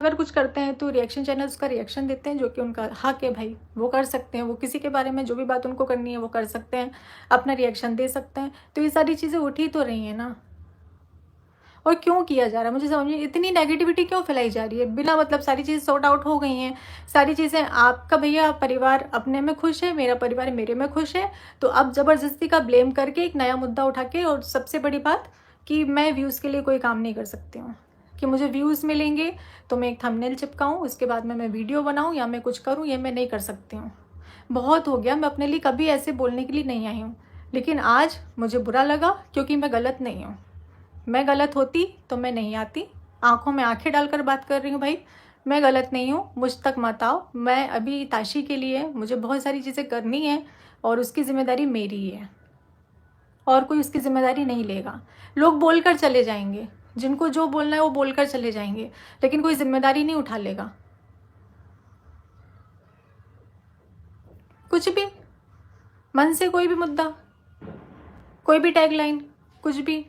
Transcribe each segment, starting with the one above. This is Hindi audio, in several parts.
अगर कुछ करते हैं तो रिएक्शन चैनल उसका रिएक्शन देते हैं, जो कि उनका हक है भाई, वो कर सकते हैं। वो किसी के बारे में जो भी बात उनको करनी है वो कर सकते हैं, अपना रिएक्शन दे सकते हैं। तो ये सारी चीज़ें उठ ही तो रही हैं ना। और क्यों किया जा रहा है मुझे समझ में, इतनी नेगेटिविटी क्यों फैलाई जा रही है बिना मतलब। सारी चीज़ें सॉर्ट आउट हो गई हैं, सारी चीज़ें। आपका भैया परिवार अपने में खुश है, मेरा परिवार मेरे में खुश है। तो अब ज़बरदस्ती का ब्लेम करके एक नया मुद्दा उठा के, और सबसे बड़ी बात कि मैं व्यूज़ के लिए कोई काम नहीं कर सकती हूँ, कि मुझे व्यूज़ मिलेंगे तो मैं एक थंबनेल चिपकाऊँ, उसके बाद में मैं वीडियो बनाऊँ या मैं कुछ करूँ, ये मैं नहीं कर सकती हूँ। बहुत हो गया, मैं अपने लिए कभी ऐसे बोलने के लिए नहीं आई हूँ। लेकिन आज मुझे बुरा लगा क्योंकि मैं गलत नहीं हूँ। मैं गलत होती तो मैं नहीं आती, आंखों में आंखें डालकर बात कर रही हूँ भाई। मैं गलत नहीं हूँ, मुझ तक मत आओ। मैं अभी ताशी के लिए मुझे बहुत सारी चीज़ें करनी है और उसकी जिम्मेदारी मेरी ही है, और कोई उसकी जिम्मेदारी नहीं लेगा। लोग बोलकर चले जाएंगे, जिनको जो बोलना है वो बोलकर चले जाएंगे, लेकिन कोई जिम्मेदारी नहीं उठा लेगा। कुछ भी मन से, कोई भी मुद्दा, कोई भी टैगलाइन, कुछ भी।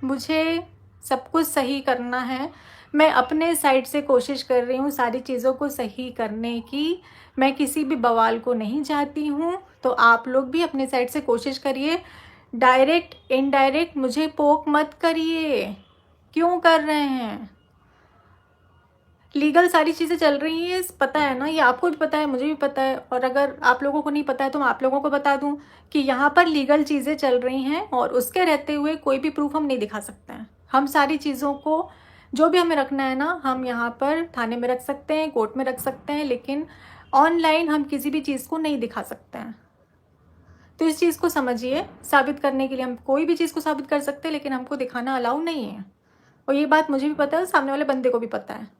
मुझे सब कुछ सही करना है। मैं अपने साइड से कोशिश कर रही हूँ सारी चीज़ों को सही करने की। मैं किसी भी बवाल को नहीं चाहती हूँ। तो आप लोग भी अपने साइड से कोशिश करिए। डायरेक्ट इनडायरेक्ट मुझे पोक मत करिए। क्यों कर रहे हैं? लीगल सारी चीज़ें चल रही हैं, पता है ना, ये आपको भी पता है, मुझे भी पता है। और अगर आप लोगों को नहीं पता है तो मैं आप लोगों को बता दूं कि यहाँ पर लीगल चीज़ें चल रही हैं, और उसके रहते हुए कोई भी प्रूफ हम नहीं दिखा सकते हैं। हम सारी चीज़ों को, जो भी हमें रखना है ना, हम यहाँ पर थाने में रख सकते हैं, कोर्ट में रख सकते हैं, लेकिन ऑनलाइन हम किसी भी चीज़ को नहीं दिखा सकते हैं। तो इस चीज़ को समझिए। साबित करने के लिए हम कोई भी चीज़ को साबित कर सकते हैं, लेकिन हमको दिखाना अलाउ नहीं है। और ये बात मुझे भी पता है, सामने वाले बंदे को भी पता है।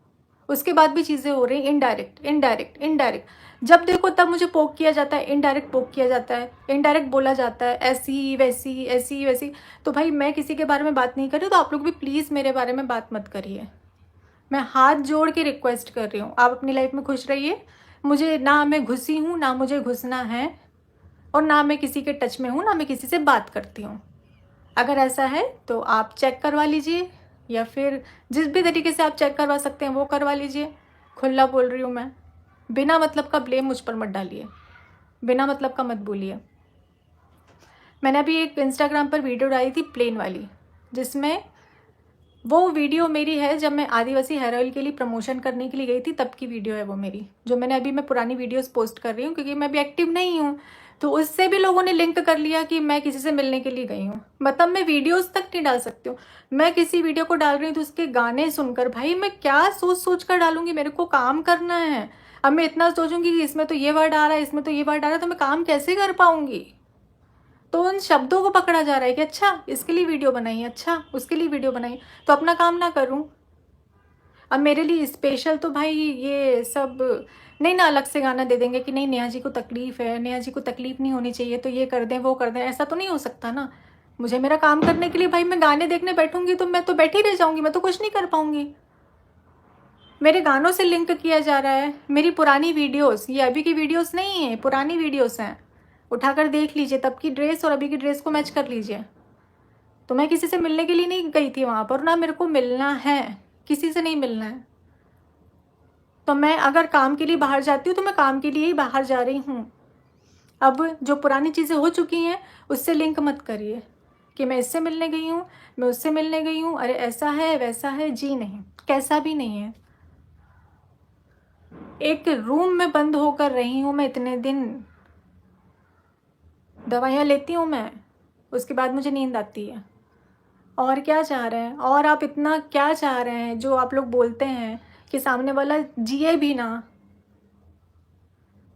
उसके बाद भी चीज़ें हो रही इनडायरेक्ट इनडायरेक्ट इनडायरेक्ट। जब देखो तब मुझे पोक किया जाता है, इनडायरेक्ट पोक किया जाता है, इनडायरेक्ट बोला जाता है, ऐसी वैसी ऐसी वैसी। तो भाई मैं किसी के बारे में बात नहीं कर रही, तो आप लोग भी प्लीज़ मेरे बारे में बात मत करिए। मैं हाथ जोड़ के रिक्वेस्ट कर रही हूँ, आप अपनी लाइफ में खुश रहिए। मुझे ना, मैं घुसी हूँ ना मुझे घुसना है, और ना मैं किसी के टच में हूँ, ना मैं किसी से बात करती हूँ। अगर ऐसा है तो आप चेक करवा लीजिए, या फिर जिस भी तरीके से आप चेक करवा सकते हैं वो करवा लीजिए। खुला बोल रही हूँ मैं। बिना मतलब का ब्लेम मुझ पर मत डालिए, बिना मतलब का मत बोलिए। मैंने अभी एक इंस्टाग्राम पर वीडियो डाली थी प्लेन वाली, जिसमें वो वीडियो मेरी है जब मैं आदिवासी हेयर ऑयल के लिए प्रमोशन करने के लिए गई थी, तब की वीडियो है वो मेरी। जो मैंने अभी, मैं पुरानी वीडियोस पोस्ट कर रही हूँ क्योंकि मैं भी एक्टिव नहीं हूँ। तो उससे भी लोगों ने लिंक कर लिया कि मैं किसी से मिलने के लिए गई हूँ। मतलब मैं वीडियोस तक नहीं डाल सकती हूँ। मैं किसी वीडियो को डाल रही हूँ तो उसके गाने सुनकर, भाई मैं क्या सोच सोच कर डालूंगी? मेरे को काम करना है। अब मैं इतना सोचूंगी कि इसमें तो ये वर्ड आ रहा है, इसमें तो ये वर्ड आ रहा है, तो मैं काम कैसे कर पाऊंगी? तो उन शब्दों को पकड़ा जा रहा है कि अच्छा इसके लिए वीडियो बनाई, अच्छा उसके लिए वीडियो बनाई, तो अपना काम ना करूं? अब मेरे लिए स्पेशल तो भाई ये सब नहीं ना, अलग से गाना दे देंगे कि नहीं नेहा जी को तकलीफ है, नेहा जी को तकलीफ नहीं होनी चाहिए, तो ये कर दें वो कर दें, ऐसा तो नहीं हो सकता ना। मुझे मेरा काम करने के लिए, भाई मैं गाने देखने बैठूंगी तो मैं तो बैठी रह जाऊंगी, मैं तो कुछ नहीं कर पाऊंगी। मेरे गानों से लिंक किया जा रहा है। मेरी पुरानी वीडियोस, ये अभी की वीडियोस नहीं है, पुरानी वीडियोस हैं। उठाकर देख लीजिए, तब की ड्रेस और अभी की ड्रेस को मैच कर लीजिए। तो मैं किसी से मिलने के लिए नहीं गई थी वहाँ पर, ना मेरे को मिलना है, किसी से नहीं मिलना है। तो मैं अगर काम के लिए बाहर जाती हूँ तो मैं काम के लिए ही बाहर जा रही हूँ। अब जो पुरानी चीज़ें हो चुकी हैं उससे लिंक मत करिए कि मैं इससे मिलने गई हूँ, मैं उससे मिलने गई हूँ, अरे ऐसा है वैसा है। जी नहीं, कैसा भी नहीं है। एक रूम में बंद होकर रही हूँ मैं इतने दिन, दवाइयाँ लेती हूँ मैं, उसके बाद मुझे नींद आती है। और क्या चाह रहे हैं? और आप इतना क्या चाह रहे हैं जो आप लोग बोलते हैं कि सामने वाला जिए भी ना?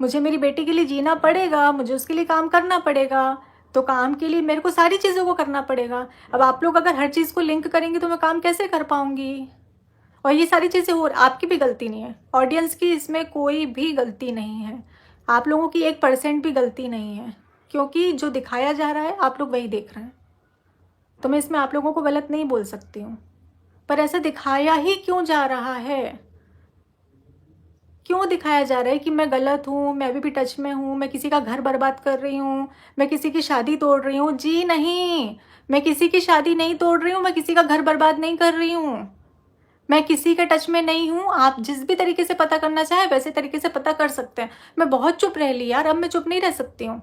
मुझे मेरी बेटी के लिए जीना पड़ेगा, मुझे उसके लिए काम करना पड़ेगा, तो काम के लिए मेरे को सारी चीज़ों को करना पड़ेगा। अब आप लोग अगर हर चीज़ को लिंक करेंगे तो मैं काम कैसे कर पाऊंगी? और ये सारी चीज़ें हो, आपकी भी गलती नहीं है, ऑडियंस की इसमें कोई भी गलती नहीं है, आप लोगों की 1% भी गलती नहीं है, क्योंकि जो दिखाया जा रहा है आप लोग वही देख रहे हैं। तो मैं इसमें आप लोगों को गलत नहीं बोल सकती हूँ, पर ऐसा दिखाया ही क्यों जा रहा है? क्यों दिखाया जा रहा है कि मैं गलत हूँ, मैं अभी भी टच में हूँ, मैं किसी का घर बर्बाद कर रही हूँ, मैं किसी की शादी तोड़ रही हूँ? जी नहीं, मैं किसी की शादी नहीं तोड़ रही हूँ, मैं किसी का घर बर्बाद नहीं कर रही हूँ, मैं किसी के टच में नहीं हूँ। आप जिस भी तरीके से पता करना चाहे वैसे तरीके से पता कर सकते हैं। मैं बहुत चुप रह ली यार, अब मैं चुप नहीं रह सकती हूँ।